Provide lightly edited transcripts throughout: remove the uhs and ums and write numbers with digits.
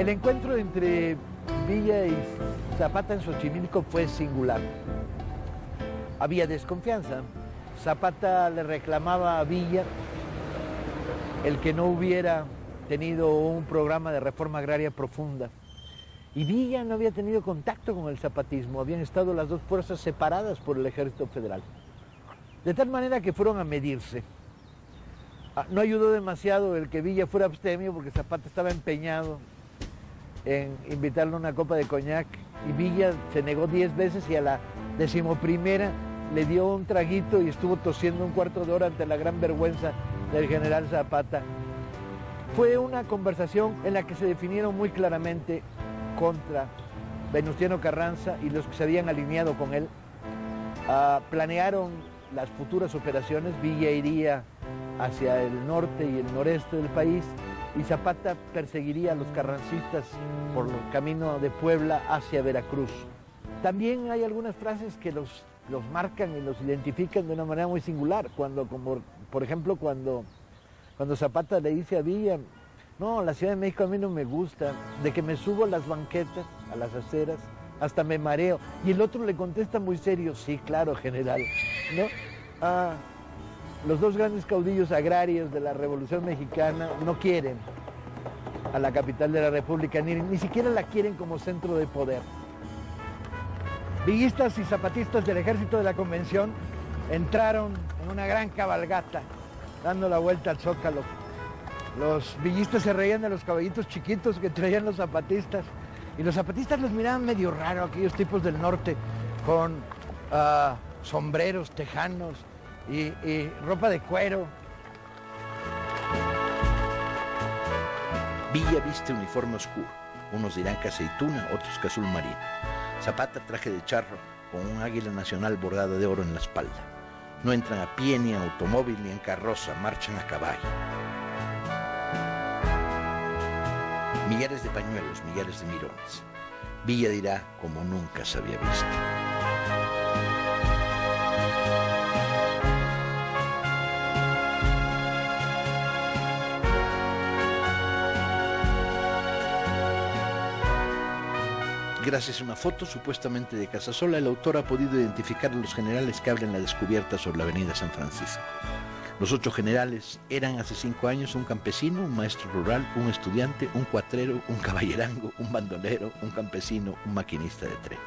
El encuentro entre Villa y Zapata en Xochimilco fue singular. Había desconfianza. Zapata le reclamaba a Villa el que no hubiera tenido un programa de reforma agraria profunda. Y Villa no había tenido contacto con el zapatismo, habían estado las dos fuerzas separadas por el Ejército Federal. De tal manera que fueron a medirse. No ayudó demasiado el que Villa fuera abstemio, porque Zapata estaba empeñado en invitarle a una copa de coñac, y Villa se negó 10 veces y a la 11ª le dio un traguito y estuvo tosiendo un cuarto de hora ante la gran vergüenza del general Zapata. Fue una conversación en la que se definieron muy claramente contra Venustiano Carranza y los que se habían alineado con él. Planearon las futuras operaciones. Villa iría hacia el norte y el noreste del país y Zapata perseguiría a los carrancistas por el camino de Puebla hacia Veracruz. También hay algunas frases que los marcan y los identifican de una manera muy singular, por ejemplo cuando Zapata le dice a Villa: no, la Ciudad de México a mí no me gusta, de que me subo a las banquetas, a las aceras, hasta me mareo. Y el otro le contesta muy serio: sí, claro, general, ¿no? Los dos grandes caudillos agrarios de la Revolución Mexicana no quieren a la capital de la República, ni siquiera la quieren como centro de poder. Villistas y zapatistas del Ejército de la Convención entraron en una gran cabalgata, dando la vuelta al Zócalo. Los villistas se reían de los caballitos chiquitos que traían los zapatistas, y los zapatistas los miraban medio raro, aquellos tipos del norte, con sombreros tejanos y ropa de cuero. Villa viste uniforme oscuro, unos dirán que aceituna, otros que azul marino. Zapata traje de charro, con un águila nacional bordada de oro en la espalda. No entran a pie, ni en automóvil, ni en carroza, marchan a caballo. Millares de pañuelos, millares de mirones. Villa dirá como nunca se había visto. Gracias a una foto supuestamente de Casasola, el autor ha podido identificar a los generales que abren la descubierta sobre la avenida San Francisco. Los 8 generales eran hace 5 años un campesino, un maestro rural, un estudiante, un cuatrero, un caballerango, un bandolero, un campesino, un maquinista de tren.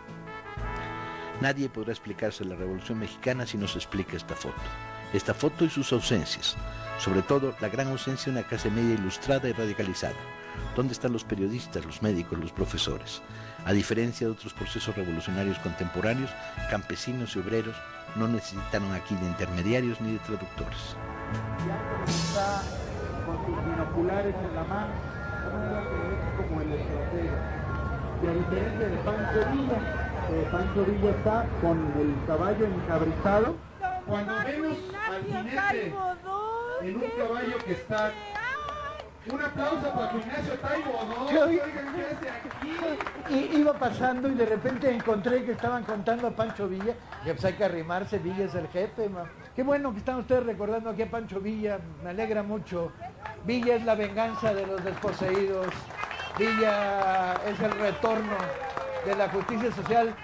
Nadie podrá explicarse la Revolución Mexicana si no se explica esta foto. Esta foto y sus ausencias, sobre todo la gran ausencia de una clase media ilustrada y radicalizada. ¿Dónde están los periodistas, los médicos, los profesores? A diferencia de otros procesos revolucionarios contemporáneos, campesinos y obreros no necesitaron aquí de intermediarios ni de traductores. Está con sus binoculares en la mano, como el estratega. Y a diferencia de Pancho Villa está con el caballo encabritado. Cuando vemos al jinete en un caballo que está... Un aplauso para Ignacio Taibo, ¿no? Iba pasando y de repente encontré que estaban contando a Pancho Villa. Y pues hay que arrimarse, Villa es el jefe, man. Qué bueno que están ustedes recordando aquí a Pancho Villa, me alegra mucho. Villa es la venganza de los desposeídos. Villa es el retorno de la justicia social.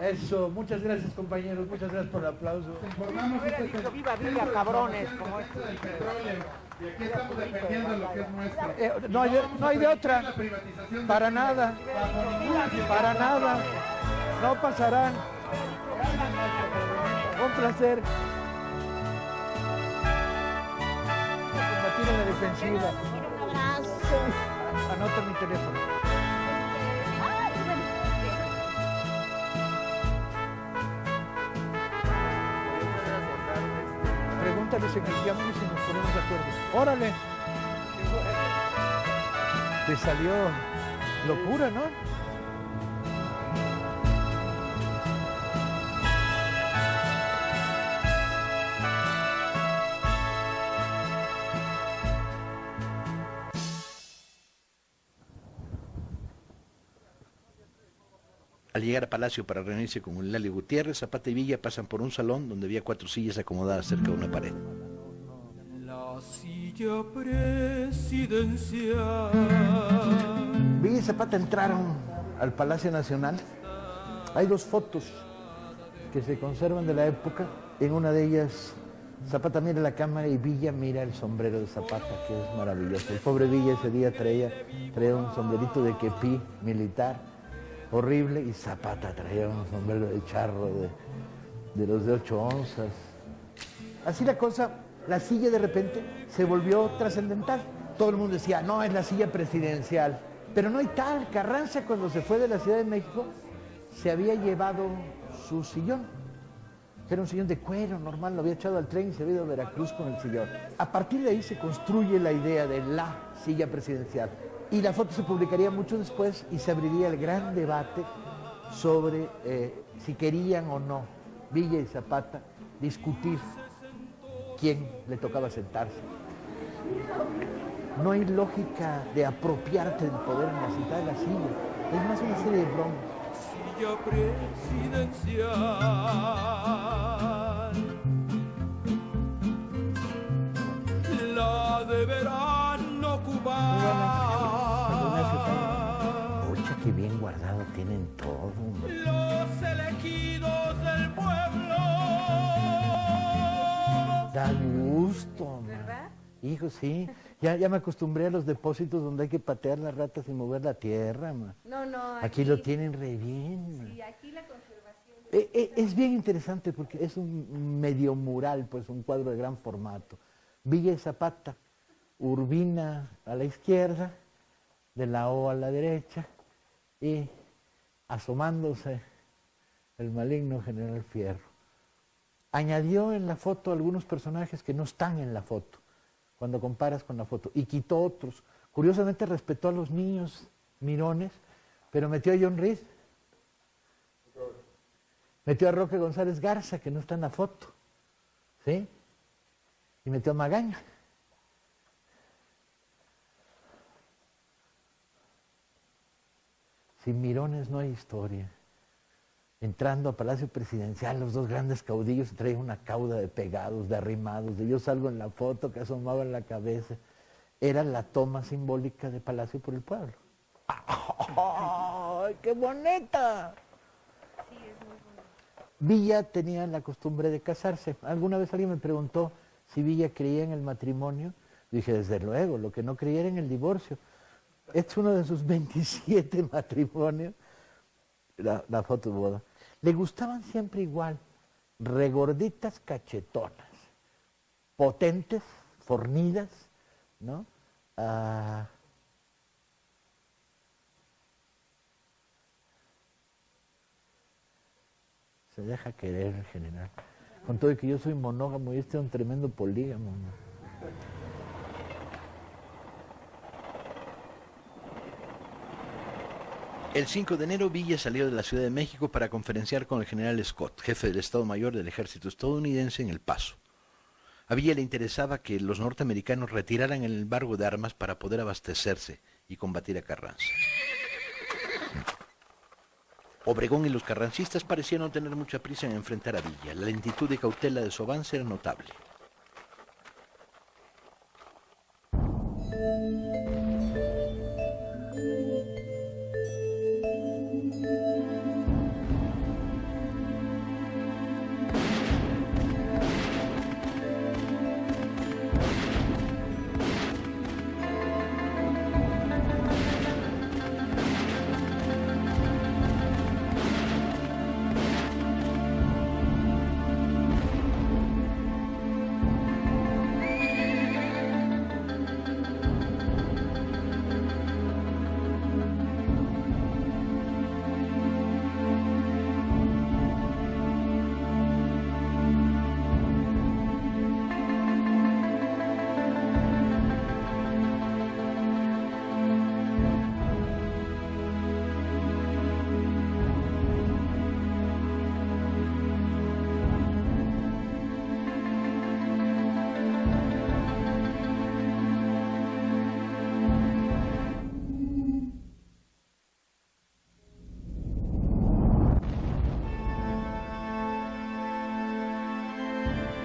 Eso, muchas gracias compañeros, muchas gracias por el aplauso. Informamos que viva Villa, cabrones, como esto del petróleo. Y aquí estamos defendiendo lo que es nuestro. No hay de otra. Para nada. Para nada. No pasarán. Un placer. Combatir en la defensiva. Anota mi teléfono. Pregúntales en el llamo y si nos ponemos de acuerdo. ¡Órale! Te salió locura, ¿no? Al llegar a Palacio para reunirse con Eulalio Gutiérrez, Zapata y Villa pasan por un salón donde había 4 sillas acomodadas cerca de una pared. La silla Silla presidencial. Villa y Zapata entraron al Palacio Nacional. Hay dos fotos que se conservan de la época. En una de ellas, Zapata mira la cámara y Villa mira el sombrero de Zapata, que es maravilloso. El pobre Villa ese día traía un sombrerito de quepí militar, horrible, y Zapata traía un sombrero de charro de los de 8 onzas. Así la cosa, la silla de repente se volvió trascendental. Todo el mundo decía, no, es la silla presidencial. Pero no hay tal. Carranza, cuando se fue de la Ciudad de México, se había llevado su sillón. Era un sillón de cuero normal, lo había echado al tren y se había ido a Veracruz con el sillón. A partir de ahí se construye la idea de la silla presidencial. Y la foto se publicaría mucho después y se abriría el gran debate sobre si querían o no Villa y Zapata discutir quién le tocaba sentarse. No hay lógica de apropiarte del poder en la sentada de la silla. Es más una serie de bromas. Silla presidencial. La deberán ocupar. Ocha, qué bien guardado tienen todo. Los elegidos del pueblo. Da gusto, ¿Verdad? Hijo, sí. Ya me acostumbré a los depósitos donde hay que patear las ratas y mover la tierra, ma. No, no. Aquí lo tienen re bien, ma. Sí, aquí la conservación. Es bien interesante porque es un medio mural, pues un cuadro de gran formato. Villa y Zapata, Urbina a la izquierda, de la O a la derecha, y asomándose el maligno General Fierro. Añadió en la foto algunos personajes que no están en la foto, cuando comparas con la foto, y quitó otros. Curiosamente respetó a los niños mirones, pero metió a John Reed. Metió a Roque González Garza, que no está en la foto, ¿sí? Y metió a Magaña. Sin mirones no hay historia. Entrando a Palacio Presidencial, los dos grandes caudillos traían una cauda de pegados, de arrimados, de yo salgo en la foto que asomaba en la cabeza. Era la toma simbólica de Palacio por el Pueblo. ¡Ay, qué bonita! Sí, es muy bonito. Villa tenía la costumbre de casarse. Alguna vez alguien me preguntó si Villa creía en el matrimonio. Dije, desde luego, lo que no creía era en el divorcio. Este es uno de sus 27 matrimonios, la foto de boda. Le gustaban siempre igual, regorditas cachetonas, potentes, fornidas, ¿no? Se deja querer el general. Con todo y que yo soy monógamo y este es un tremendo polígamo, ¿no? El 5 de enero Villa salió de la Ciudad de México para conferenciar con el general Scott, jefe del Estado Mayor del Ejército estadounidense, en El Paso. A Villa le interesaba que los norteamericanos retiraran el embargo de armas para poder abastecerse y combatir a Carranza. Obregón y los carrancistas parecían no tener mucha prisa en enfrentar a Villa. La lentitud y cautela de su avance era notable.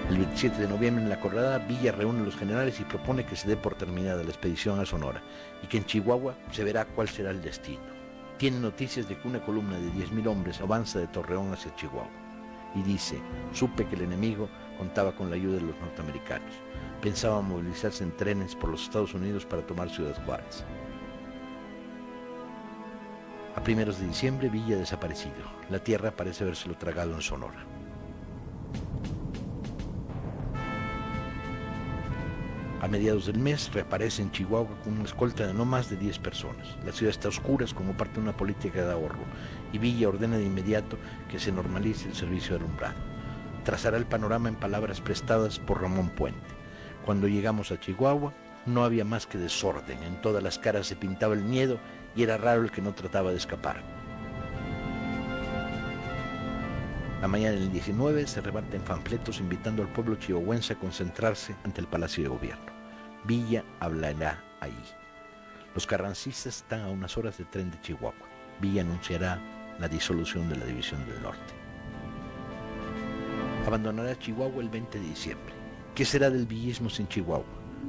El 27 de noviembre en La Corrada, Villa reúne a los generales y propone que se dé por terminada la expedición a Sonora y que en Chihuahua se verá cuál será el destino. Tiene noticias de que una columna de 10.000 hombres avanza de Torreón hacia Chihuahua y dice: supe que el enemigo contaba con la ayuda de los norteamericanos. Pensaba movilizarse en trenes por los Estados Unidos para tomar Ciudad Juárez. A primeros de diciembre, Villa desaparecido. La tierra parece habérselo tragado en Sonora. A mediados del mes reaparece en Chihuahua con una escolta de no más de 10 personas. La ciudad está a oscuras como parte de una política de ahorro y Villa ordena de inmediato que se normalice el servicio de alumbrado. Trazará el panorama en palabras prestadas por Ramón Puente. Cuando llegamos a Chihuahua no había más que desorden. En todas las caras se pintaba el miedo y era raro el que no trataba de escapar. La mañana del 19 se reparten panfletos invitando al pueblo chihuahuense a concentrarse ante el Palacio de Gobierno. Villa hablará ahí. Los carrancistas están a unas horas de tren de Chihuahua. Villa anunciará la disolución de la División del Norte. Abandonará Chihuahua el 20 de diciembre. ¿Qué será del villismo sin Chihuahua?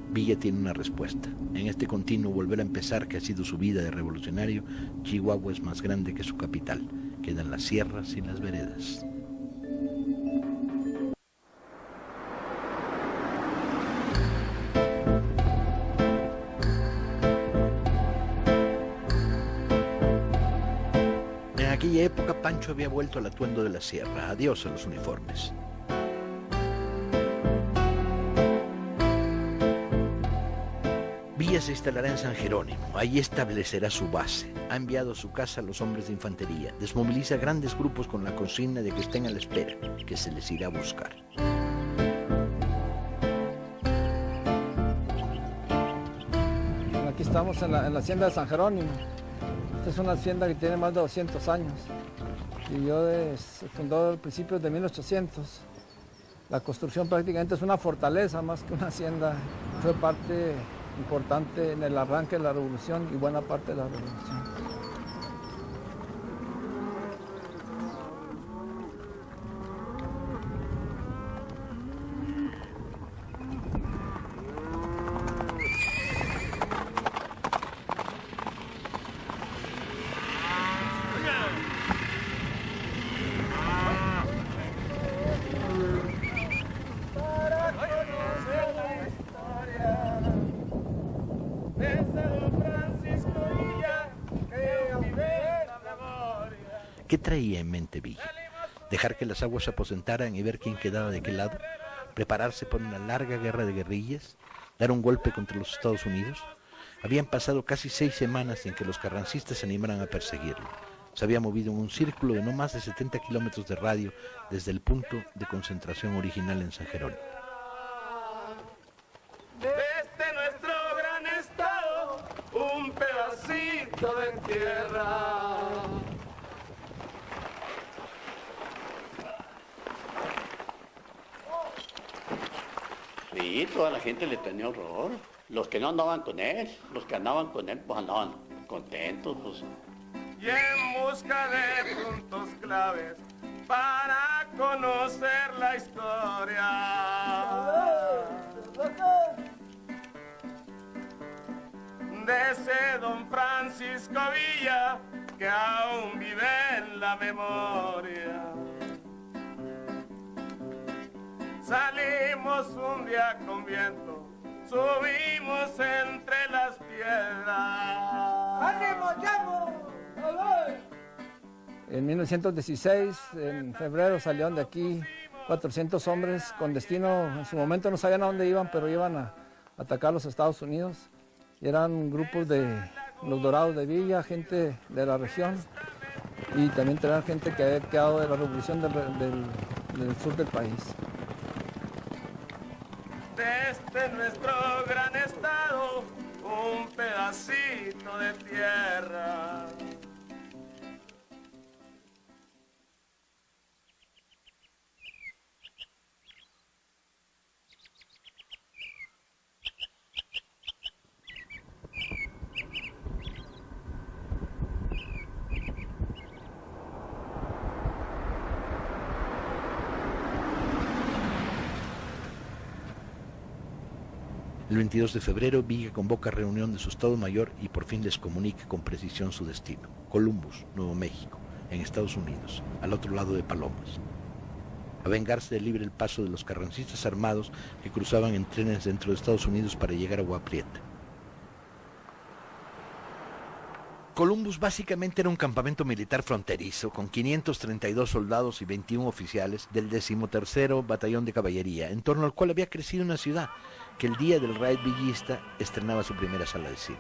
Villa tiene una respuesta. En este continuo volver a empezar que ha sido su vida de revolucionario, Chihuahua es más grande que su capital. Quedan las sierras y las veredas. En aquella época Pancho había vuelto al atuendo de la sierra. Adiós a los uniformes. Villa se instalará en San Jerónimo, allí establecerá su base. Ha enviado a su casa a los hombres de infantería, desmoviliza grandes grupos con la consigna de que estén a la espera, que se les irá a buscar. Aquí estamos en la hacienda de San Jerónimo. Esta es una hacienda que tiene más de 200 años. Y se fundó a principios de 1800. La construcción prácticamente es una fortaleza más que una hacienda. Fue parte importante en el arranque de la revolución y buena parte de la revolución. ¿Qué traía en mente Villa? ¿Dejar que las aguas se aposentaran y ver quién quedaba de qué lado? ¿Prepararse para una larga guerra de guerrillas? ¿Dar un golpe contra los Estados Unidos? Habían pasado casi 6 semanas en que los carrancistas se animaran a perseguirlo. Se había movido en un círculo de no más de 70 kilómetros de radio desde el punto de concentración original en San Jerónimo. Desde nuestro gran estado, un pedacito de tierra. Sí, toda la gente le tenía horror. Los que no andaban con él, los que andaban con él, pues andaban contentos, pues. Y en busca de puntos claves para conocer la historia de ese don Francisco Villa que aún vive en la memoria. Salimos un día con viento, subimos entre las piedras. ¡Ánimo, chavo! En 1916, en febrero, salieron de aquí 400 hombres con destino, en su momento no sabían a dónde iban, pero iban a atacar a los Estados Unidos. Y eran grupos de los Dorados de Villa, gente de la región, y también tenían gente que había quedado de la revolución del sur del país. Desde nuestro gran estado, un pedacito de tierra. El 22 de febrero, Villa convoca reunión de su Estado Mayor y por fin les comunica con precisión su destino: Columbus, Nuevo México, en Estados Unidos, al otro lado de Palomas. A vengarse de libre el paso de los carrancistas armados que cruzaban en trenes dentro de Estados Unidos para llegar a Agua Prieta. Columbus básicamente era un campamento militar fronterizo con 532 soldados y 21 oficiales del 13º Batallón de Caballería, en torno al cual había crecido una ciudad que el día del raid villista estrenaba su primera sala de cine.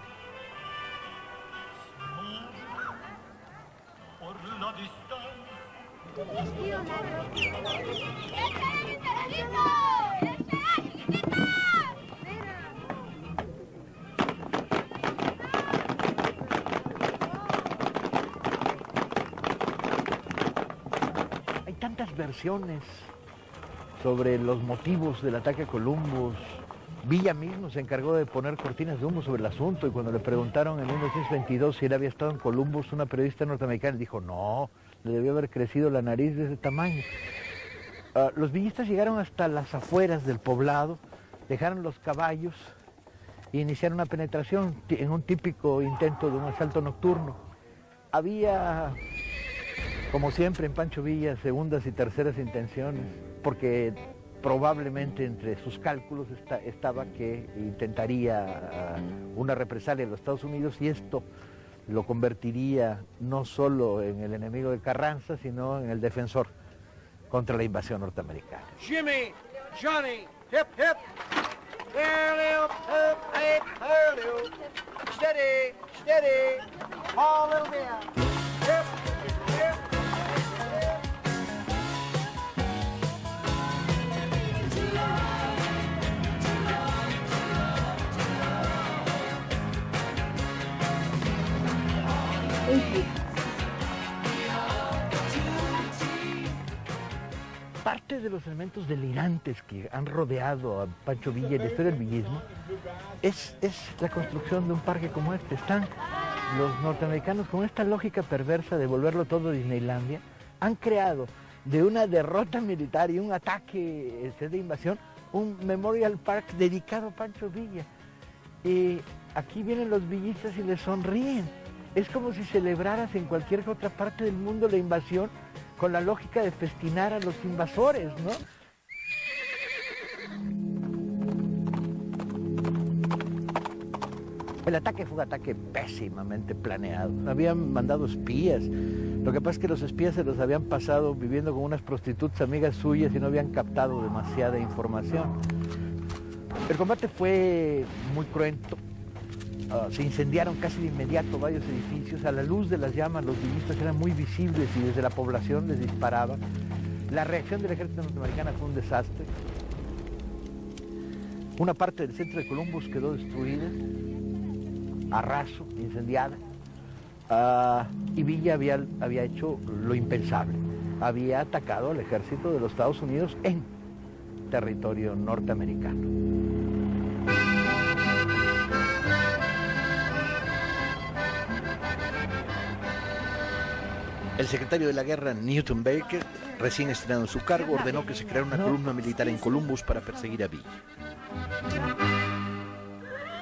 Hay tantas versiones sobre los motivos del ataque a Columbus. Villa mismo se encargó de poner cortinas de humo sobre el asunto, y cuando le preguntaron en 1922 si él había estado en Columbus, una periodista norteamericana dijo no, le debió haber crecido la nariz de ese tamaño. Los villistas llegaron hasta las afueras del poblado, dejaron los caballos e iniciaron una penetración en un típico intento de un asalto nocturno. Había, como siempre en Pancho Villa, segundas y terceras intenciones, porque probablemente entre sus cálculos estaba que intentaría una represalia en los Estados Unidos, y esto lo convertiría no solo en el enemigo de Carranza, sino en el defensor contra la invasión norteamericana. Jimmy, Johnny, hip, hip. Hip, hip, hip, steady, steady, all little bit. Hip, hip. Parte de los elementos delirantes que han rodeado a Pancho Villa y la historia del villismo es la construcción de un parque como este. Están los norteamericanos con esta lógica perversa de volverlo todo Disneylandia. Han creado de una derrota militar y un ataque de invasión un Memorial Park dedicado a Pancho Villa. Y aquí vienen los villistas y les sonríen. Es como si celebraras en cualquier otra parte del mundo la invasión, con la lógica de festinar a los invasores, ¿no? El ataque fue un ataque pésimamente planeado. Habían mandado espías. Lo que pasa es que los espías se los habían pasado viviendo con unas prostitutas amigas suyas y no habían captado demasiada información. El combate fue muy cruento. Se incendiaron casi de inmediato varios edificios. A la luz de las llamas los villistas eran muy visibles y desde la población les disparaban. La reacción del ejército norteamericano fue un desastre. Una parte del centro de Columbus quedó destruida, a raso, incendiada. Y Villa había hecho lo impensable. Había atacado al ejército de los Estados Unidos en territorio norteamericano. El secretario de la guerra, Newton Baker, recién estrenado en su cargo, ordenó que se creara una columna militar en Columbus para perseguir a Villa.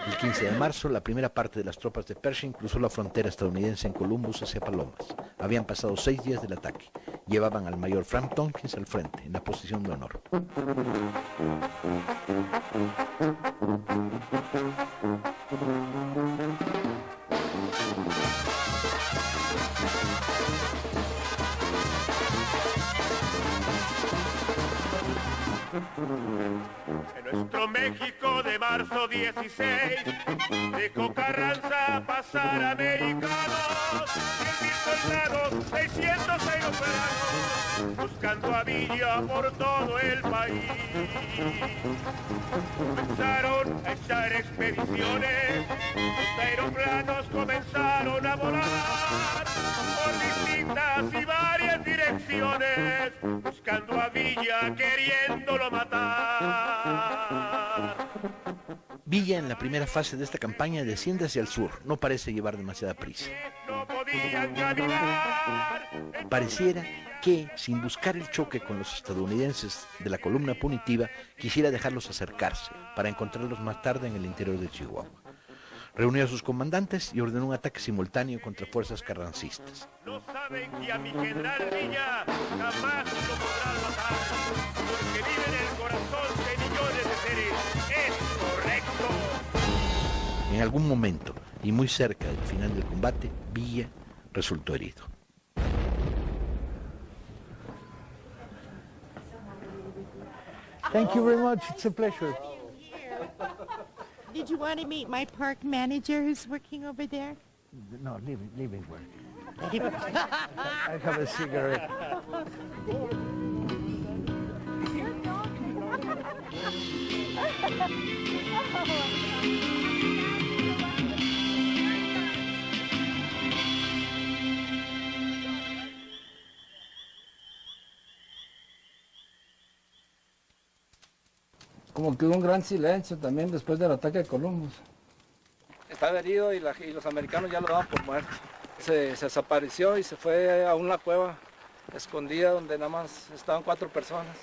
El 15 de marzo, la primera parte de las tropas de Pershing cruzó la frontera estadounidense en Columbus hacia Palomas. Habían pasado 6 días del ataque. Llevaban al mayor Frank Tompkins al frente, en la posición de honor. En nuestro México de marzo 16 dejó Carranza pasar americanos, 10.000 soldados, 606 operados, buscando a Villa por todo el país. Comenzaron a echar expediciones, los aeroplanos comenzaron a volar por distintas y varias direcciones, buscando a Villa, queriéndolo matar. Villa, en la primera fase de esta campaña, desciende hacia el sur. No parece llevar demasiada prisa. No podían caminar. Pareciera que, sin buscar el choque con los estadounidenses de la columna punitiva, quisiera dejarlos acercarse para encontrarlos más tarde en el interior de Chihuahua. Reunió a sus comandantes y ordenó un ataque simultáneo contra fuerzas carrancistas. No saben que a mi general Villa jamás lo podrán matar, porque vive en el corazón de millones de seres. ¡Es correcto! En algún momento, y muy cerca del final del combate, Villa resultó herido. Thank you very much. It's a pleasure. Did you want to meet my park manager who's working over there? No, leave it work. I have a cigarette. Como que hubo un gran silencio también después del ataque de Columbus. Estaba herido y los americanos ya lo daban por muerto. Se desapareció y se fue a una cueva escondida donde nada más estaban 4 personas.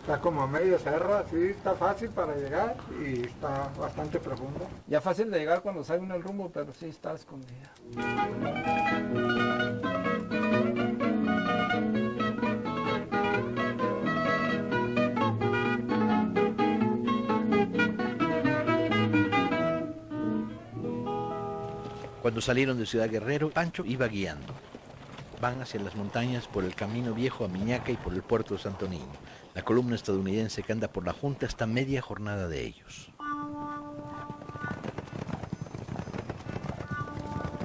Está como a medio cerro, así está fácil para llegar y está bastante profundo. Ya fácil de llegar cuando sale uno el rumbo, pero sí está escondida. Cuando salieron de Ciudad Guerrero, Pancho iba guiando. Van hacia las montañas por el camino viejo a Miñaca y por el puerto de Santo Niño. La columna estadounidense que anda por la Junta está media jornada de ellos.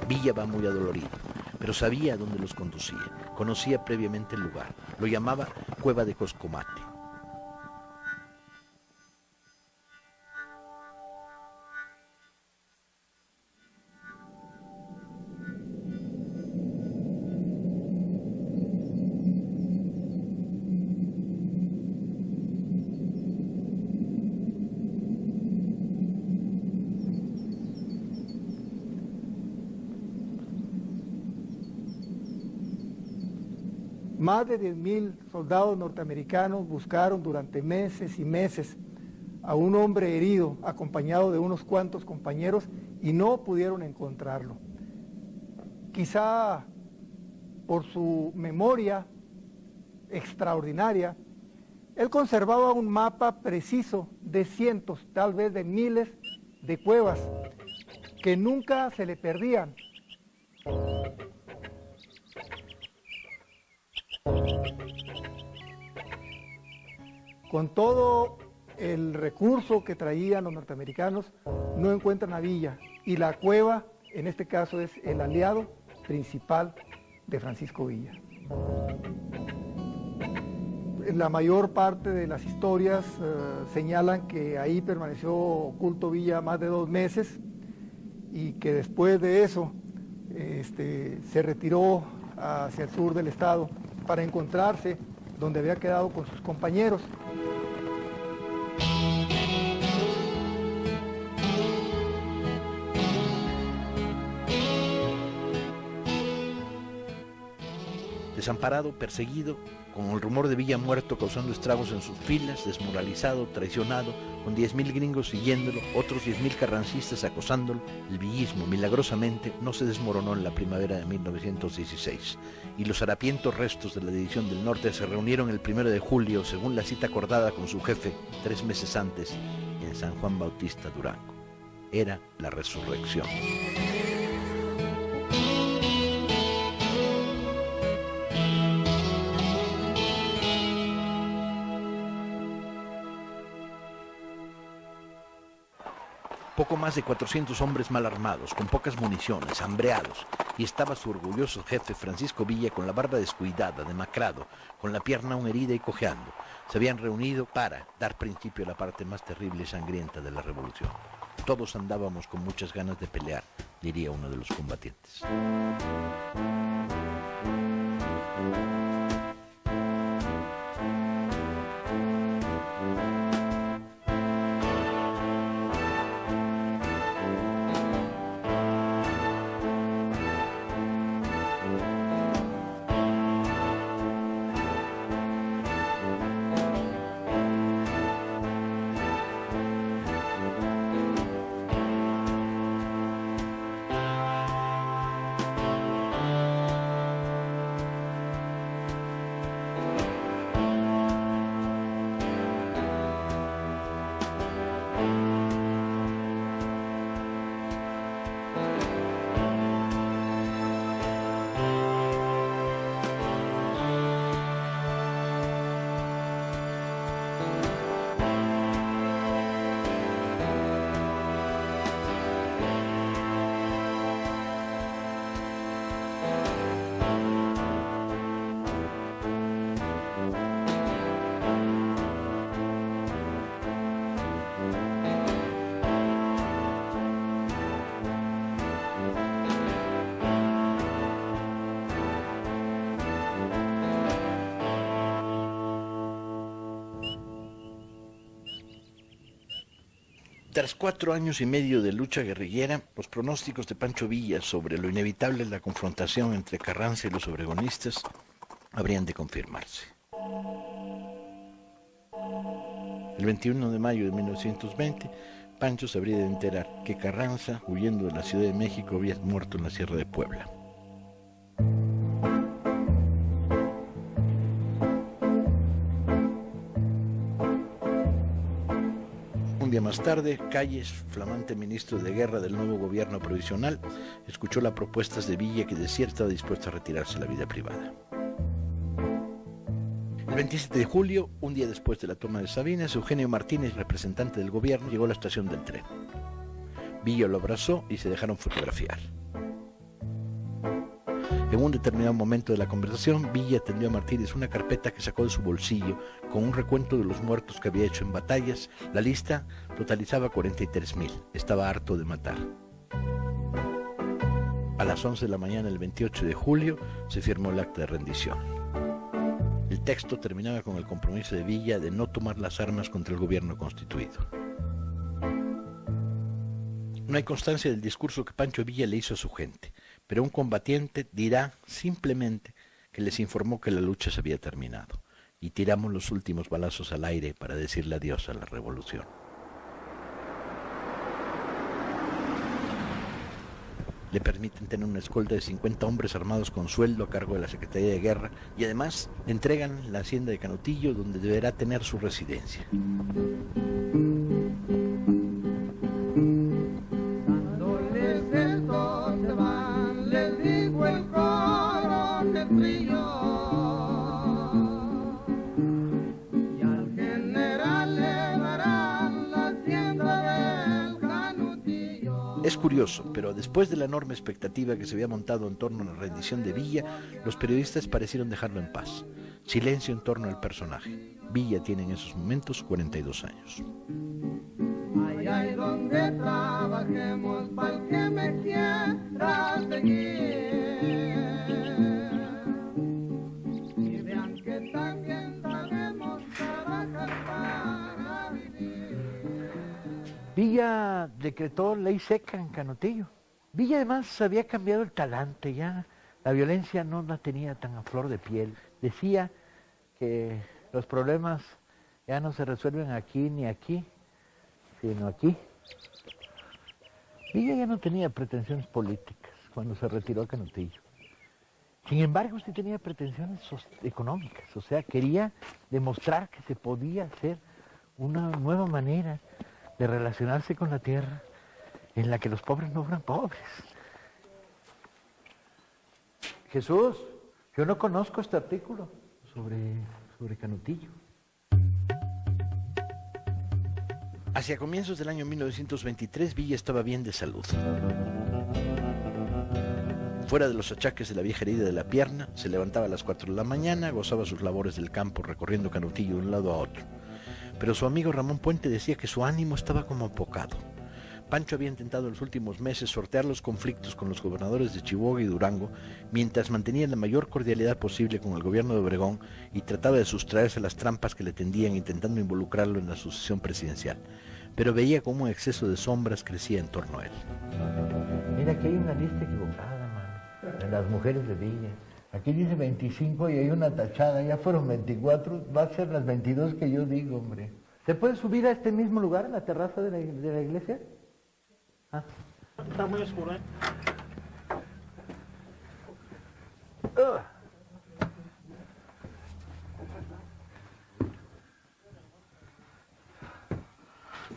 Villa va muy adolorido, pero sabía a dónde los conducía. Conocía previamente el lugar. Lo llamaba Cueva de Coscomate. Más de 10,000 soldados norteamericanos buscaron durante meses y meses a un hombre herido, acompañado de unos cuantos compañeros, y no pudieron encontrarlo. Quizá por su memoria extraordinaria, él conservaba un mapa preciso de cientos, tal vez de miles de cuevas, que nunca se le perdían. Con todo el recurso que traían los norteamericanos, no encuentran a Villa, y la cueva, en este caso, es el aliado principal de Francisco Villa. La mayor parte de las historias señalan que ahí permaneció oculto Villa más de 2 meses y que después de eso se retiró hacia el sur del estado para encontrarse donde había quedado con sus compañeros. Desamparado, perseguido, con el rumor de Villa muerto causando estragos en sus filas, desmoralizado, traicionado, con 10,000 gringos siguiéndolo, otros 10,000 carrancistas acosándolo, el villismo milagrosamente no se desmoronó en la primavera de 1916 y los harapientos restos de la División del Norte se reunieron el 1 de julio, según la cita acordada con su jefe 3 meses antes, en San Juan Bautista, Durango. Era la resurrección. Poco más de 400 hombres mal armados, con pocas municiones, hambreados, y estaba su orgulloso jefe Francisco Villa con la barba descuidada, demacrado, con la pierna aún herida y cojeando. Se habían reunido para dar principio a la parte más terrible y sangrienta de la revolución. Todos andábamos con muchas ganas de pelear, diría uno de los combatientes. Tras 4 años y medio de lucha guerrillera, los pronósticos de Pancho Villa sobre lo inevitable de la confrontación entre Carranza y los obregonistas habrían de confirmarse. El 21 de mayo de 1920, Pancho se habría de enterar que Carranza, huyendo de la Ciudad de México, había muerto en la Sierra de Puebla. Un día más tarde, Calles, flamante ministro de Guerra del nuevo gobierno provisional, escuchó las propuestas de Villa, que decía estaba dispuesto a retirarse a la vida privada. El 27 de julio, un día después de la toma de Sabinas, Eugenio Martínez, representante del gobierno, llegó a la estación del tren. Villa lo abrazó y se dejaron fotografiar. En un determinado momento de la conversación, Villa tendió a Martínez una carpeta que sacó de su bolsillo con un recuento de los muertos que había hecho en batallas. La lista totalizaba 43.000. Estaba harto de matar. A las 11 de la mañana del 28 de julio se firmó el acta de rendición. El texto terminaba con el compromiso de Villa de no tomar las armas contra el gobierno constituido. No hay constancia del discurso que Pancho Villa le hizo a su gente, pero un combatiente dirá simplemente que les informó que la lucha se había terminado y tiramos los últimos balazos al aire para decirle adiós a la revolución. Le permiten tener una escolta de 50 hombres armados con sueldo a cargo de la Secretaría de Guerra y además le entregan la hacienda de Canutillo, donde deberá tener su residencia. Es curioso, pero después de la enorme expectativa que se había montado en torno a la rendición de Villa, los periodistas parecieron dejarlo en paz. Silencio en torno al personaje. Villa tiene en esos momentos 42 años. Allá y donde trabajemos pa'l que me quiera seguir. Y vean que también sabemos trabajar para vivir. Villa decretó ley seca en Canutillo. Villa además había cambiado el talante, ya la violencia no la tenía tan a flor de piel. Decía que los problemas ya no se resuelven aquí ni aquí, sino aquí. Villa ya no tenía pretensiones políticas cuando se retiró a Canutillo. Sin embargo, sí tenía pretensiones económicas, o sea, quería demostrar que se podía hacer una nueva manera de relacionarse con la tierra en la que los pobres no fueran pobres. Jesús, yo no conozco este artículo sobre Canutillo. Hacia comienzos del año 1923, Villa estaba bien de salud. Fuera de los achaques de la vieja herida de la pierna, se levantaba a las 4 de la mañana, gozaba sus labores del campo recorriendo Canutillo de un lado a otro. Pero su amigo Ramón Puente decía que su ánimo estaba como apocado. Pancho había intentado en los últimos meses sortear los conflictos con los gobernadores de Chihuahua y Durango, mientras mantenía la mayor cordialidad posible con el gobierno de Obregón y trataba de sustraerse a las trampas que le tendían intentando involucrarlo en la sucesión presidencial. Pero veía cómo un exceso de sombras crecía en torno a él. Mira, aquí hay una lista equivocada, mano, de las mujeres de Villa. Aquí dice 25 y hay una tachada, ya fueron 24, va a ser las 22 que yo digo, hombre. ¿Se puede subir a este mismo lugar, en la terraza de la iglesia? Ah. Está muy oscuro, ¿eh?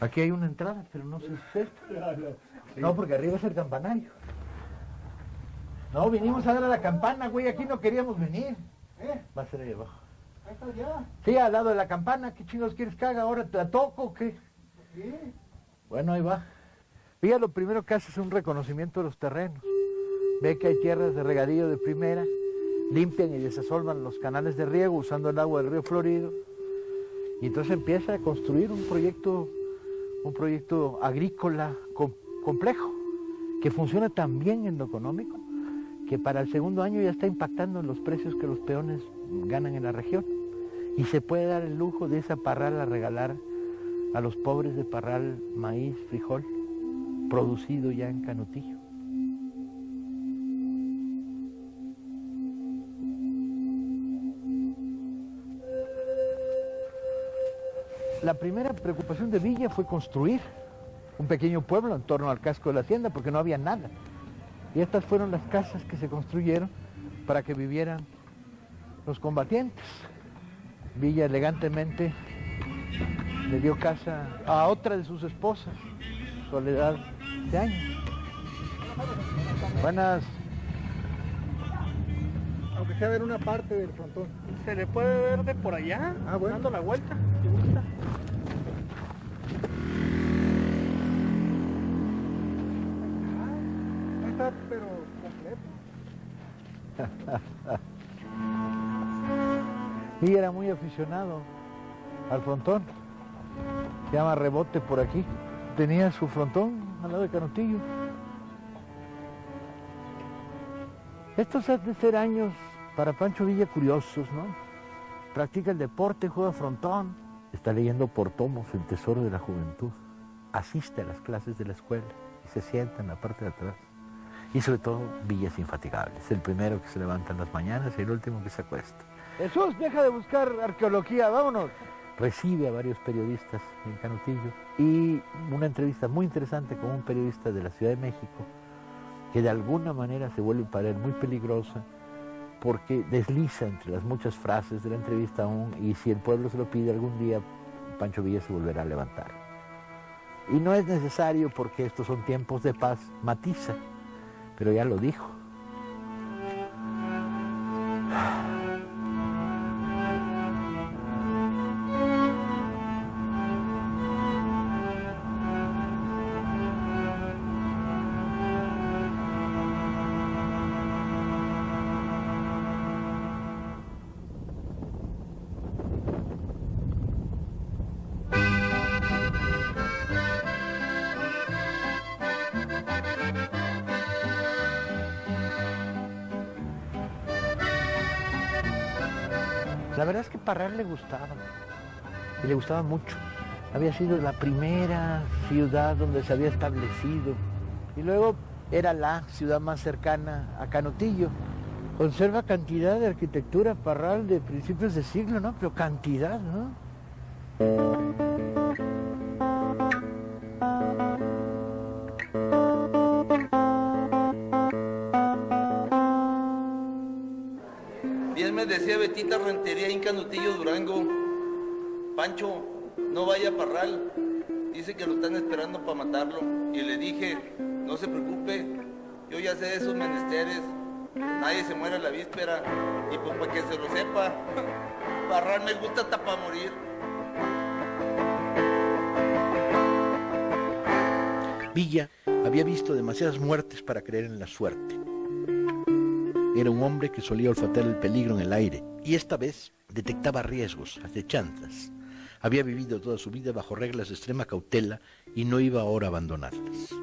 Aquí hay una entrada, pero no sé si es esta. No, porque arriba es el campanario. No, vinimos a dar a la campana, güey, aquí no queríamos venir. Va a ser ahí abajo. Ahí está ya. Sí, al lado de la campana, ¿qué chingos quieres que haga? ¿Ahora te la toco o qué? Sí. Bueno, ahí va. Villa lo primero que hace es un reconocimiento de los terrenos. Ve que hay tierras de regadío de primera, limpian y desasolvan los canales de riego usando el agua del río Florido. Y entonces empieza a construir un proyecto agrícola complejo, que funciona tan bien en lo económico, que para el segundo año ya está impactando en los precios que los peones ganan en la región. Y se puede dar el lujo de esa parral a regalar a los pobres de Parral maíz, frijol, producido ya en Canutillo. La primera preocupación de Villa fue construir un pequeño pueblo en torno al casco de la hacienda, porque no había nada. Y estas fueron las casas que se construyeron para que vivieran los combatientes. Villa elegantemente le dio casa a otra de sus esposas, Soledad de Años. Buenas. Aunque sea ver una parte del frontón. Se le puede ver de por allá, bueno. dando la vuelta, si gusta. No está, pero completo. Y era muy aficionado al frontón. Se llama Rebote por aquí. Tenía su frontón al lado de Canutillo. Estos han de ser años para Pancho Villa curiosos, ¿no? Practica el deporte, juega frontón. Está leyendo por tomos El Tesoro de la Juventud. Asiste a las clases de la escuela y se sienta en la parte de atrás. Y sobre todo, Villa es infatigable. Es el primero que se levanta en las mañanas y el último que se acuesta. Jesús, deja de buscar arqueología, vámonos. Recibe a varios periodistas en Canutillo y una entrevista muy interesante con un periodista de la Ciudad de México que de alguna manera se vuelve para él muy peligrosa porque desliza entre las muchas frases de la entrevista aún y si el pueblo se lo pide algún día, Pancho Villa se volverá a levantar. Y no es necesario porque estos son tiempos de paz, matiza, pero ya lo dijo. La verdad es que Parral le gustaba, y le gustaba mucho. Había sido la primera ciudad donde se había establecido, y luego era la ciudad más cercana a Canutillo. Conserva cantidad de arquitectura Parral de principios de siglo, ¿no? Pero cantidad, ¿no? Bien me decía Betita Rentería en Canutillo, Durango: Pancho, no vaya a Parral, dice que lo están esperando para matarlo. Y le dije: no se preocupe, yo ya sé de esos menesteres, nadie se muere a la víspera. Y pues para que se lo sepa, Parral me gusta hasta para morir. Villa había visto demasiadas muertes para creer en la suerte. Era un hombre que solía olfatear el peligro en el aire y esta vez detectaba riesgos, acechanzas. Había vivido toda su vida bajo reglas de extrema cautela y no iba ahora a abandonarlas.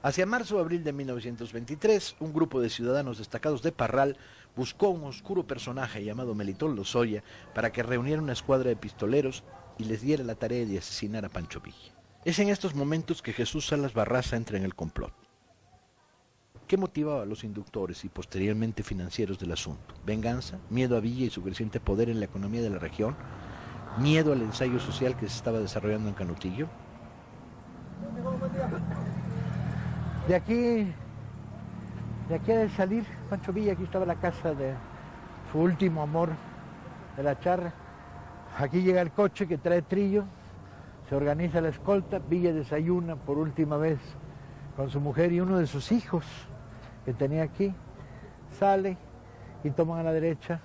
Hacia marzo o abril de 1923, un grupo de ciudadanos destacados de Parral buscó a un oscuro personaje llamado Melitón Lozoya para que reuniera una escuadra de pistoleros y les diera la tarea de asesinar a Pancho Villa. Es en estos momentos que Jesús Salas Barraza entra en el complot. ¿Qué motivaba a los inductores y posteriormente financieros del asunto? ¿Venganza? ¿Miedo a Villa y su creciente poder en la economía de la región? ¿Miedo al ensayo social que se estaba desarrollando en Canutillo? De aquí ha de salir Pancho Villa. Aquí estaba la casa de su último amor, de la Charra. Aquí llega el coche que trae Trillo, se organiza la escolta, Villa desayuna por última vez con su mujer y uno de sus hijos que tenía aquí, sale y toman a la derecha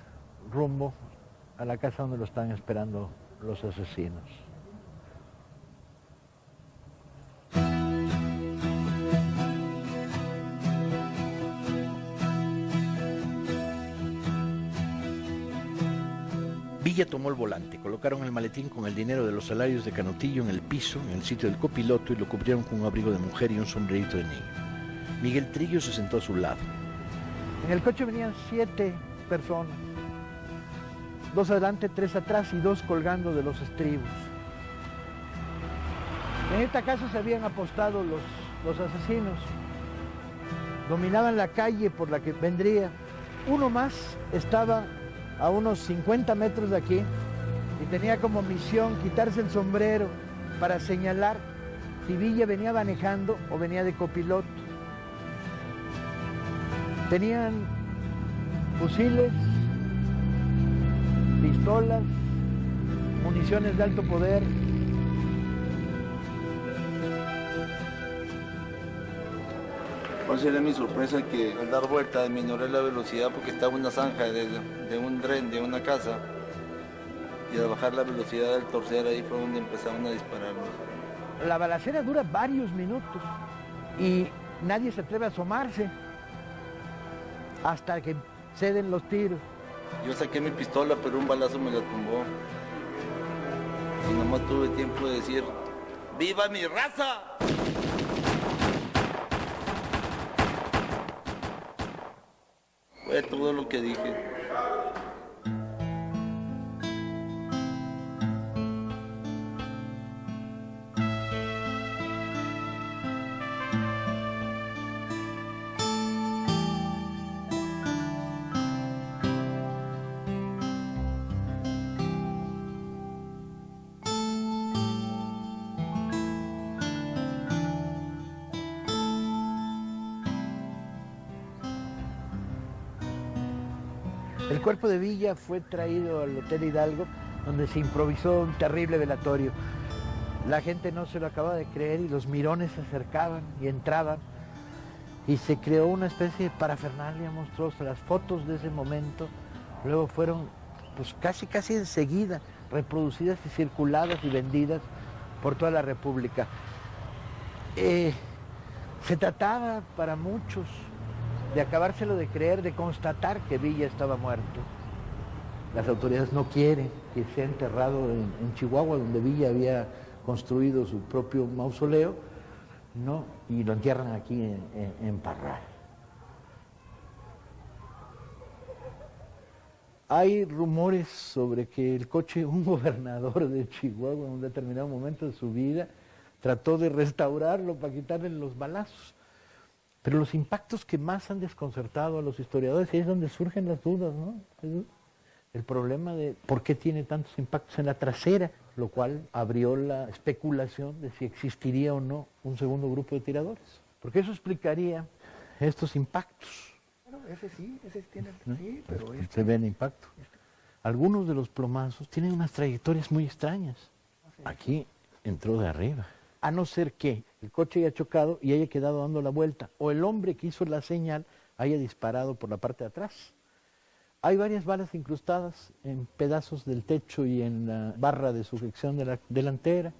rumbo a la casa donde lo están esperando los asesinos. Villa tomó el volante, colocaron el maletín con el dinero de los salarios de Canutillo en el piso, en el sitio del copiloto, y lo cubrieron con un abrigo de mujer y un sombrerito de niño. Miguel Trillo se sentó a su lado. En el coche venían 7 personas, 2 adelante, 3 atrás y 2 colgando de los estribos. En esta casa se habían apostado los asesinos. Dominaban la calle por la que vendría. Uno más estaba a unos 50 metros de aquí y tenía como misión quitarse el sombrero para señalar si Villa venía manejando o venía de copiloto. Tenían fusiles, pistolas, municiones de alto poder. ¿Cuál sería mi sorpresa? Que al dar vuelta disminuiré la velocidad porque estaba en una zanja de un tren, de una casa, y al bajar la velocidad del torcer ahí fue donde empezaron a dispararnos. La balacera dura varios minutos y nadie se atreve a asomarse hasta que ceden los tiros. Yo saqué mi pistola, pero un balazo me la tumbó. Y nomás tuve tiempo de decir, ¡viva mi raza! Fue todo lo que dije. El cuerpo de Villa fue traído al Hotel Hidalgo, donde se improvisó un terrible velatorio. La gente no se lo acababa de creer y los mirones se acercaban y entraban y se creó una especie de parafernalia monstruosa. Las fotos de ese momento luego fueron pues casi enseguida reproducidas y circuladas y vendidas por toda la República. Se trataba para muchos de acabárselo de creer, de constatar que Villa estaba muerto. Las autoridades no quieren que sea enterrado en Chihuahua, donde Villa había construido su propio mausoleo, ¿no? Y lo entierran aquí en Parral. Hay rumores sobre que el coche, un gobernador de Chihuahua en un determinado momento de su vida, trató de restaurarlo para quitarle los balazos. Pero los impactos que más han desconcertado a los historiadores, y es donde surgen las dudas, ¿no? El problema de por qué tiene tantos impactos en la trasera, lo cual abrió la especulación de si existiría o no un segundo grupo de tiradores. Porque eso explicaría estos impactos. Bueno, ese sí tiene, sí, pero Se ven impacto. Algunos de los plomazos tienen unas trayectorias muy extrañas. Aquí entró de arriba. A no ser que el coche haya chocado y haya quedado dando la vuelta, o el hombre que hizo la señal haya disparado por la parte de atrás. Hay varias balas incrustadas en pedazos del techo y en la barra de sujeción de la delantera.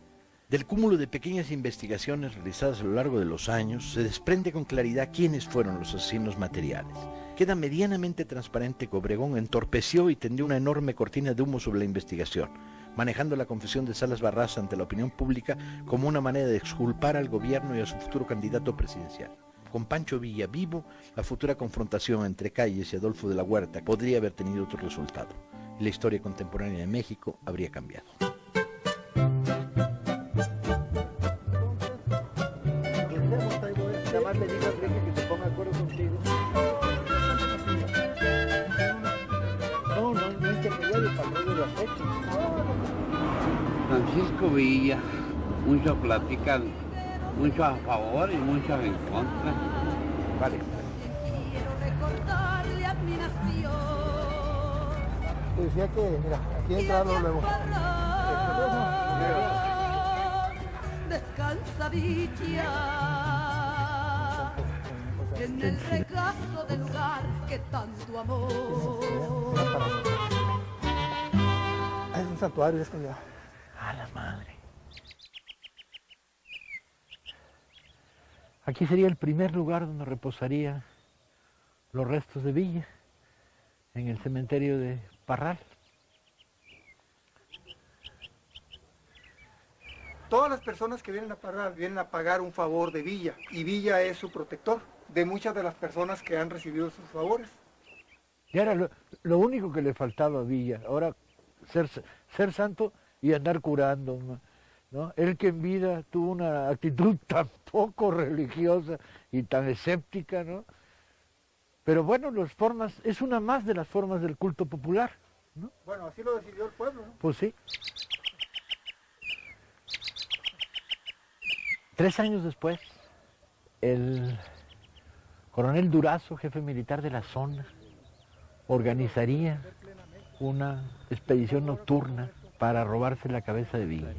Del cúmulo de pequeñas investigaciones realizadas a lo largo de los años, se desprende con claridad quiénes fueron los asesinos materiales. Queda medianamente transparente que Obregón entorpeció y tendió una enorme cortina de humo sobre la investigación, manejando la confesión de Salas Barraza ante la opinión pública como una manera de exculpar al gobierno y a su futuro candidato presidencial. Con Pancho Villa vivo, la futura confrontación entre Calles y Adolfo de la Huerta podría haber tenido otro resultado, y la historia contemporánea de México habría cambiado. Nada más le digo a Enrique que se ponga de acuerdo contigo. No intermediario para el rollo de las fechas. Francisco Villa, muchos platican, muchos a favor y muchos en contra. Vale. Te decía que, mira, aquí entrarlo luego. Descansa Villa en el regazo del lugar que tanto amó. Es un santuario este ya. A la madre. Aquí sería el primer lugar donde reposaría los restos de Villa, en el cementerio de Parral. todas las personas que vienen a pagar un favor de Villa, y Villa es su protector de muchas de las personas que han recibido sus favores. Y era lo único que le faltaba a Villa, ahora ser santo y andar curando, ¿no? Él que en vida tuvo una actitud tan poco religiosa y tan escéptica, ¿no? Pero bueno, es una más de las formas del culto popular, ¿no? Bueno, así lo decidió el pueblo, ¿no? Pues sí. 3 años después, el coronel Durazo, jefe militar de la zona, organizaría una expedición nocturna para robarse la cabeza de Villa.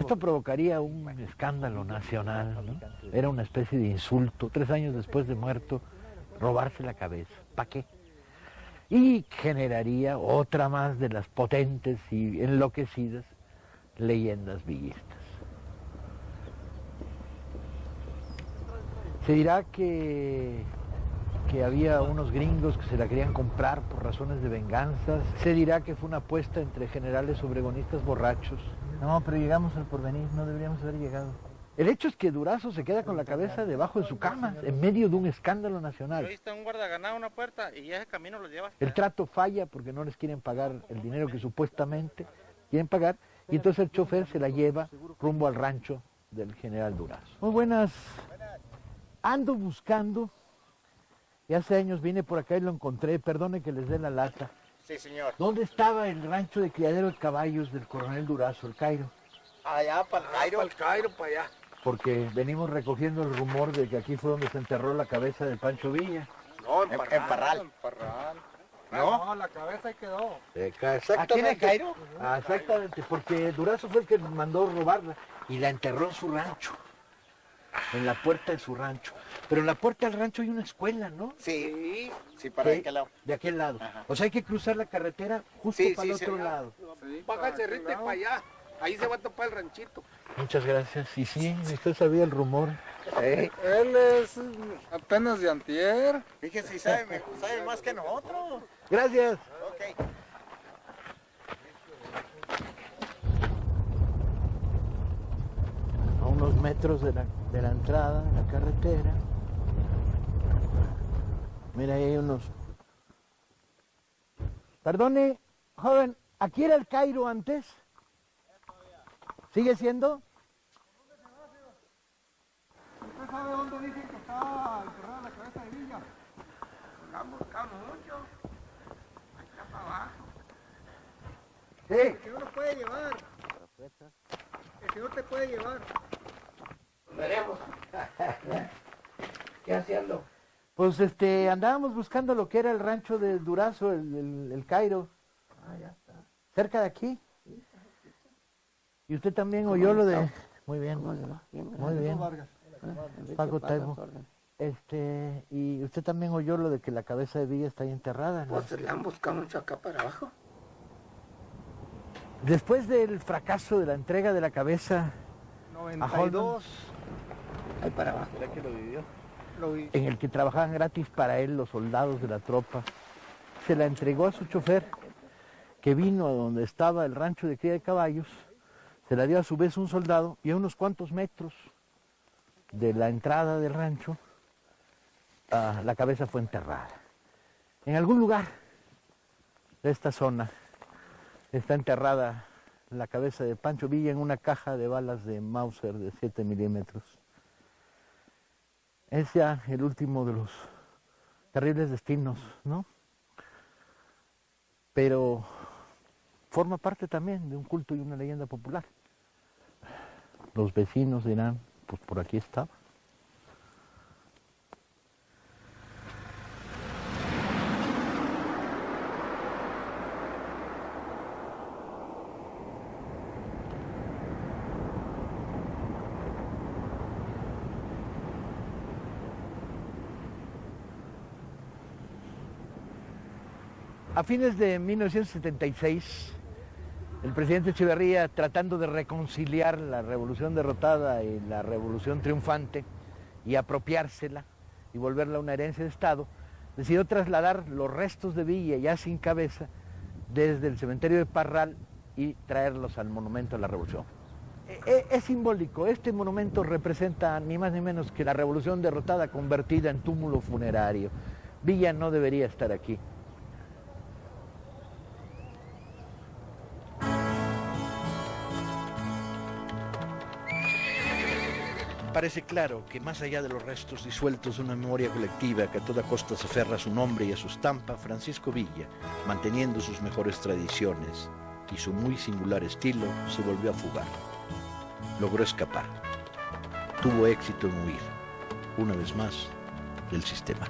Esto provocaría un escándalo nacional, ¿no? Era una especie de insulto, 3 años después de muerto, robarse la cabeza. ¿Para qué? Y generaría otra más de las potentes y enloquecidas leyendas villistas. Se dirá que había unos gringos que se la querían comprar por razones de venganza. Se dirá que fue una apuesta entre generales obregonistas borrachos. No, pero llegamos al Porvenir, no deberíamos haber llegado. El hecho es que Durazo se queda con la cabeza debajo de su cama, en medio de un escándalo nacional. Ahí está un guardaganado a una puerta y ese camino lo lleva. El trato falla porque no les quieren pagar el dinero que supuestamente quieren pagar, y entonces el chofer se la lleva rumbo al rancho del general Durazo. Muy buenas. Ando buscando, y hace años vine por acá y lo encontré, perdone que les dé la lata. Sí, señor. ¿Dónde estaba el rancho de criadero de caballos del coronel Durazo, el Cairo? Allá, para el Cairo. Para el Cairo, para allá. Porque venimos recogiendo el rumor de que aquí fue donde se enterró la cabeza de Pancho Villa. No, en Parral. En Parral. ¿No? La cabeza ahí quedó. ¿Aquí en el Cairo? Ah, exactamente, porque Durazo fue el que mandó robarla y la enterró en su rancho. En la puerta de su rancho. Pero en la puerta del rancho hay una escuela, ¿no? Sí, para aquel lado. De aquel lado. Ajá. O sea, hay que cruzar la carretera justo para el otro lado. Sí, baja el cerrito y para allá. Ahí se va a topar el ranchito. Muchas gracias. Y sí, usted sabía el rumor. Él es apenas de antier. Fíjese, sabe más que nosotros. Gracias. Ok. A unos metros de la entrada, de la carretera. Mira, ahí hay unos... Perdone, joven, ¿aquí era el Cairo antes? ¿Sigue siendo? ¿Usted sabe dónde dicen que está enterrada la cabeza de Villa? La han buscado mucho. Acá para abajo. Sí. El señor lo puede llevar. El señor te puede llevar. Veremos. ¿Qué haciendo? Pues andábamos buscando lo que era el rancho de Durazo, el Cairo. Ah, ya está. ¿Cerca de aquí? ¿Y usted también oyó lo de...? Muy bien. Muy bien. Paco Taibo. ¿Y usted también oyó lo de que la cabeza de Villa está ahí enterrada, ¿no? Pues le han buscado mucho acá para abajo. Después del fracaso de la entrega de la cabeza 92. Ahí para abajo. ¿Será que lo vivió? En el que trabajaban gratis para él los soldados de la tropa, se la entregó a su chofer, que vino a donde estaba el rancho de cría de caballos, se la dio a su vez un soldado, y a unos cuantos metros de la entrada del rancho, la cabeza fue enterrada. En algún lugar de esta zona está enterrada la cabeza de Pancho Villa en una caja de balas de Mauser de 7 milímetros. Es ya el último de los terribles destinos, ¿no? Pero forma parte también de un culto y una leyenda popular. Los vecinos dirán, pues por aquí estaba. A fines de 1976, el presidente Echeverría, tratando de reconciliar la revolución derrotada y la revolución triunfante y apropiársela y volverla una herencia de Estado, decidió trasladar los restos de Villa ya sin cabeza desde el cementerio de Parral y traerlos al Monumento a la Revolución. Es simbólico. Este monumento representa ni más ni menos que la revolución derrotada convertida en túmulo funerario. Villa no debería estar aquí. Parece claro que más allá de los restos disueltos de una memoria colectiva que a toda costa se aferra a su nombre y a su estampa, Francisco Villa, manteniendo sus mejores tradiciones y su muy singular estilo, se volvió a fugar. Logró escapar. Tuvo éxito en huir, una vez más, del sistema.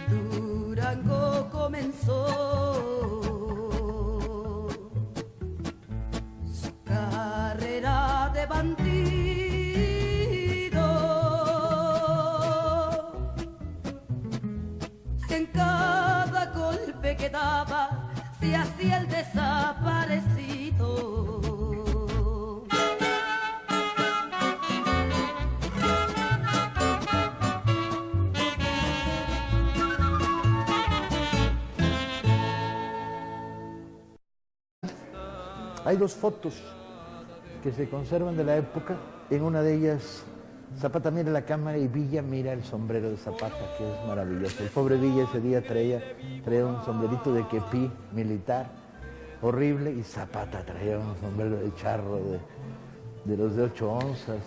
Durango comenzó su carrera de bandido. En cada golpe que daba se hacía el desaparecido. Hay dos fotos que se conservan de la época. En una de ellas, Zapata mira la cámara y Villa mira el sombrero de Zapata, que es maravilloso. El pobre Villa ese día traía un sombrerito de quepí militar, horrible, y Zapata traía un sombrero de charro de los de 8 onzas.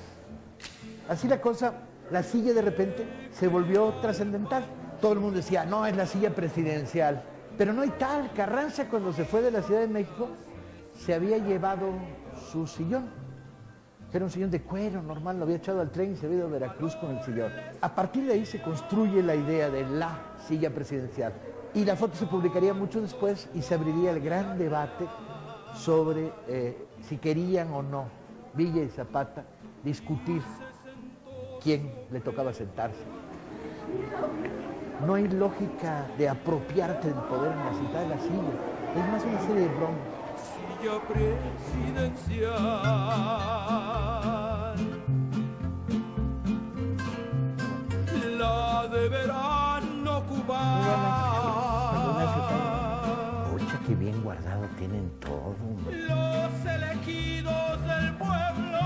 Así la cosa, la silla de repente se volvió trascendental. Todo el mundo decía, no, es la silla presidencial. Pero no hay tal. Carranza, cuando se fue de la Ciudad de México, se había llevado su sillón. Era un sillón de cuero normal, lo había echado al tren y se había ido a Veracruz con el sillón. A partir de ahí se construye la idea de la silla presidencial. Y la foto se publicaría mucho después y se abriría el gran debate sobre si querían o no Villa y Zapata discutir quién le tocaba sentarse. No hay lógica de apropiarte del poder en la ciudad de la silla. Es más una serie de bromas. Silla presidencial, la deberán ocupar. Ocha, qué bien guardado tienen todo. Los elegidos del pueblo.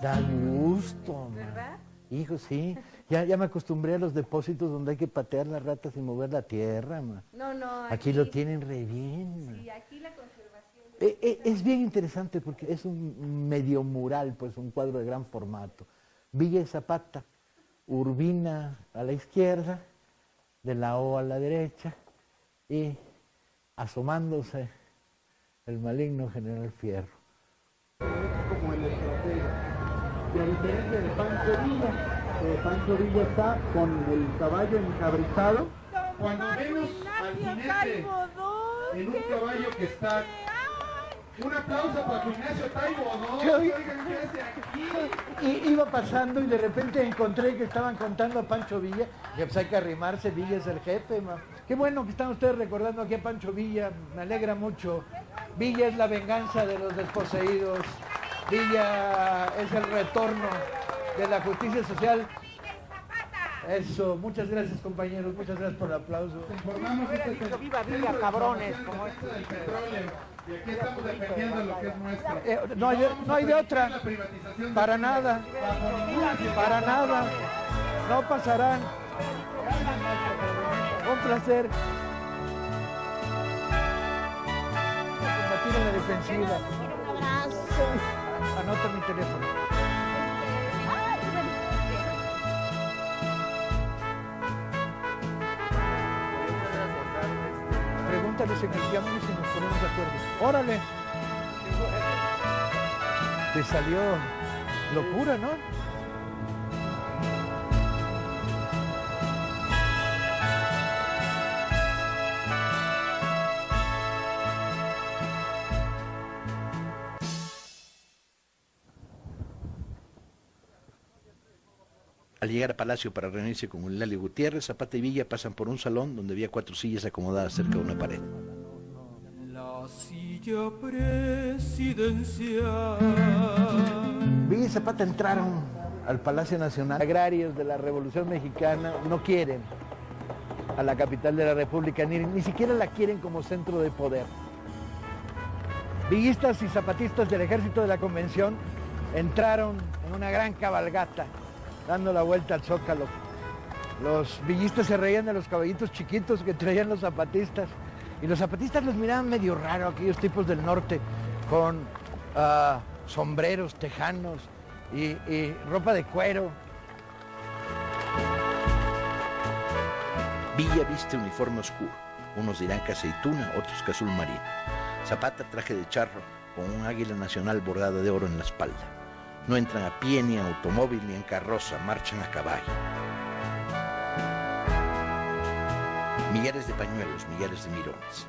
Da gusto, ¿verdad? Hijo, sí. Ya me acostumbré a los depósitos donde hay que patear las ratas y mover la tierra, ma. No, Aquí lo tienen re bien, ma. Sí, aquí la conservación. Es bien interesante porque es un medio mural, pues un cuadro de gran formato. Villa y Zapata, Urbina a la izquierda, de la O a la derecha, y asomándose el maligno General Fierro. Como el estratega. Y a diferencia de Pancho Villa está con el caballo encabritado. Cuando vemos al jinete en un caballo que está... Un aplauso para Ignacio Taibo, ¿no? Iba pasando y de repente encontré que estaban contando a Pancho Villa, que pues hay que arrimarse, Villa es el jefe, ma. Qué bueno que están ustedes recordando aquí a Pancho Villa, me alegra mucho. Villa es la venganza de los desposeídos, Villa es el retorno de la justicia social. Eso, muchas gracias compañeros, muchas gracias por el aplauso. Informamos viva Villa, cabrones, como es del petróleo. Y aquí estamos defendiendo lo que es nuestro. No hay de otra. Para nada. Para nada. No pasarán. Un placer. Combatir en la defensiva. Anota mi teléfono. Pregúntales en el llamo y si nos ponemos de acuerdo. ¡Órale! Te salió locura, ¿no? Al llegar a Palacio para reunirse con Eulalio Gutiérrez, Zapata y Villa pasan por un salón donde había 4 sillas acomodadas cerca de una pared. La silla presidencial. Villa y Zapata entraron al Palacio Nacional. Los agrarios de la Revolución Mexicana no quieren a la capital de la República, ni siquiera la quieren como centro de poder. Villistas y zapatistas del Ejército de la Convención entraron en una gran cabalgata, dando la vuelta al Zócalo. Los villistas se reían de los caballitos chiquitos que traían los zapatistas, y los zapatistas los miraban medio raro, aquellos tipos del norte, con sombreros tejanos y ropa de cuero. Villa viste uniforme oscuro, unos dirán que aceituna, otros que azul marino. Zapata traje de charro con un águila nacional bordada de oro en la espalda. No entran a pie, ni en automóvil, ni en carroza, marchan a caballo. Millares de pañuelos, millares de mirones.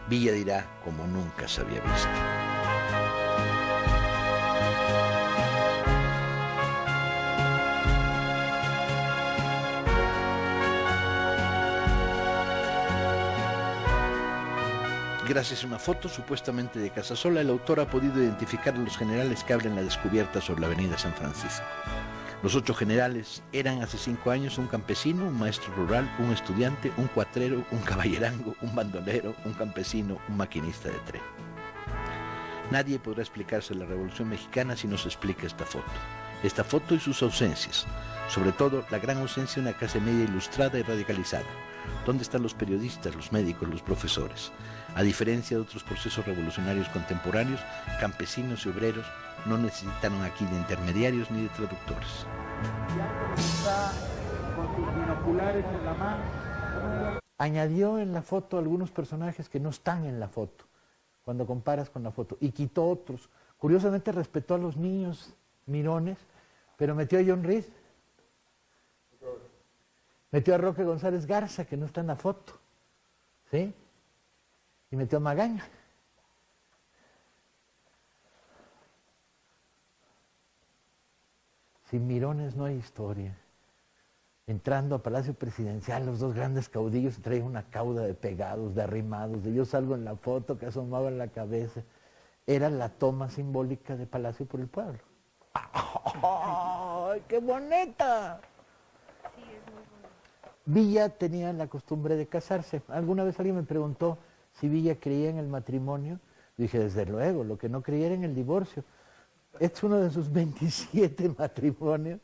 Villa dirá como nunca se había visto. Gracias a una foto supuestamente de Casasola, el autor ha podido identificar a los generales que abren la descubierta sobre la avenida San Francisco. Los 8 generales eran hace 5 años un campesino, un maestro rural, un estudiante, un cuatrero, un caballerango, un bandolero, un campesino, un maquinista de tren. Nadie podrá explicarse la Revolución Mexicana si no se explica esta foto. Esta foto y sus ausencias, sobre todo la gran ausencia de una clase media ilustrada y radicalizada. ¿Dónde están los periodistas, los médicos, los profesores? A diferencia de otros procesos revolucionarios contemporáneos, campesinos y obreros no necesitaron aquí de intermediarios ni de traductores. Con sus binoculares en la mano. Añadió en la foto algunos personajes que no están en la foto, cuando comparas con la foto, y quitó otros. Curiosamente respetó a los niños mirones, pero metió a John Reed. Metió a Roque González Garza, que no está en la foto, ¿sí? Y metió a Magaña. Sin mirones no hay historia. Entrando a Palacio Presidencial, los 2 grandes caudillos traían una cauda de pegados, de arrimados, de yo salgo en la foto que asomaba en la cabeza. Era la toma simbólica de Palacio por el Pueblo. ¡Ay, qué bonita! Sí, es muy bonito. Villa tenía la costumbre de casarse. Alguna vez alguien me preguntó si Villa creía en el matrimonio. Dije, desde luego, lo que no creía era en el divorcio. Es uno de sus 27 matrimonios,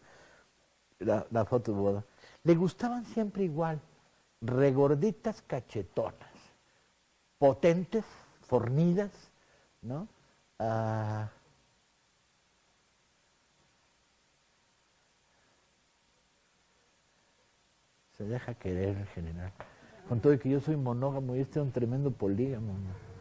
la foto de boda. Le gustaban siempre igual, regorditas cachetonas, potentes, fornidas, ¿no? Se deja querer en general. Con todo y que yo soy monógamo y este es un tremendo polígamo, ¿no?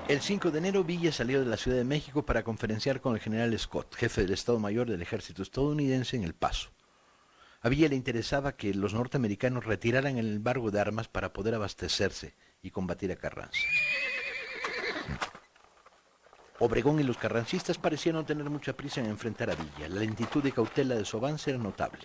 El 5 de enero Villa salió de la Ciudad de México para conferenciar con el general Scott, jefe del Estado Mayor del Ejército estadounidense, en El Paso. A Villa le interesaba que los norteamericanos retiraran el embargo de armas para poder abastecerse y combatir a Carranza. Obregón y los carrancistas parecían no tener mucha prisa en enfrentar a Villa. La lentitud y cautela de su avance era notable.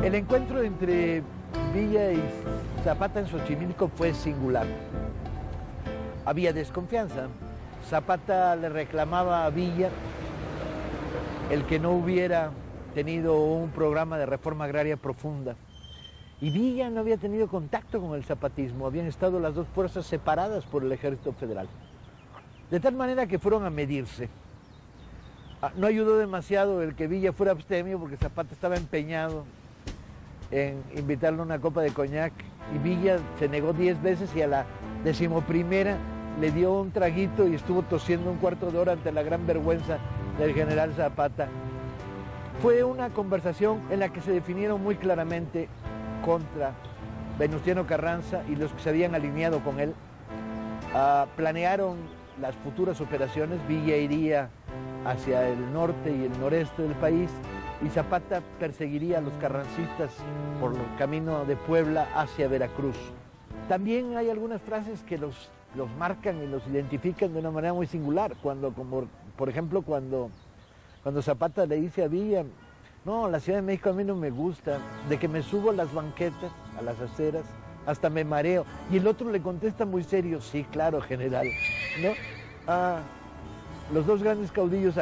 El encuentro entre Villa y Zapata en Xochimilco fue singular. Había desconfianza. Zapata le reclamaba a Villa el que no hubiera tenido un programa de reforma agraria profunda. Y Villa no había tenido contacto con el zapatismo, habían estado las 2 fuerzas separadas por el Ejército Federal. De tal manera que fueron a medirse. No ayudó demasiado el que Villa fuera abstemio porque Zapata estaba empeñado en invitarle a una copa de coñac y Villa se negó 10 veces y a la 11ª le dio un traguito y estuvo tosiendo un cuarto de hora ante la gran vergüenza del general Zapata. Fue una conversación en la que se definieron muy claramente contra Venustiano Carranza y los que se habían alineado con él. Planearon las futuras operaciones. Villa iría hacia el norte y el noreste del país y Zapata perseguiría a los carrancistas por el camino de Puebla hacia Veracruz. También hay algunas frases que los marcan y los identifican de una manera muy singular, como por ejemplo cuando Zapata le dice a Villa: no, la Ciudad de México a mí no me gusta, de que me subo a las banquetas, a las aceras, hasta me mareo. Y el otro le contesta muy serio: sí, claro, general, ¿no? Los dos grandes caudillos